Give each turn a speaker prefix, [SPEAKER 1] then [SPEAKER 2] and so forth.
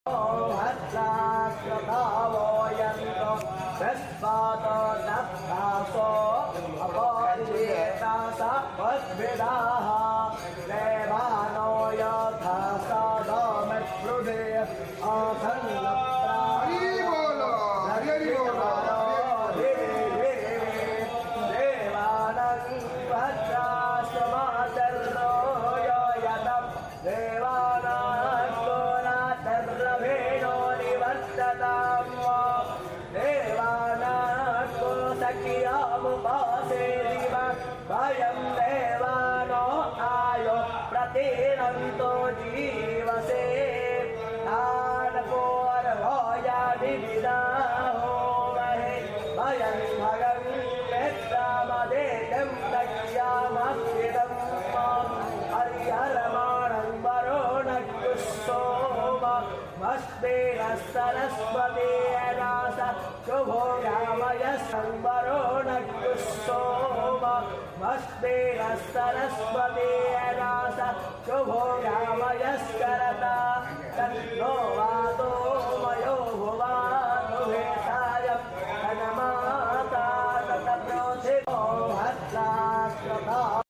[SPEAKER 1] भद्राश्रतावोयन्तो तस्मातो दत्तासो अपरिवेतासा वद्भिदाः देवानो यथा सदमित्रुदे वयं देवानो आयो प्रतिरन्तो जीवसे तानपोर्भोयादिविदाहो महे वयं भगं मित्रमदेकं दक्ष्यामस्विदं हरिहरमाणं वरुणकुस्सोम मस्तेरसरस्वती रास शुभो रामयः संवरुणकुस्सोम मस्तेरसरस्वती रास शुभो रामयस्करता तन्नो वातो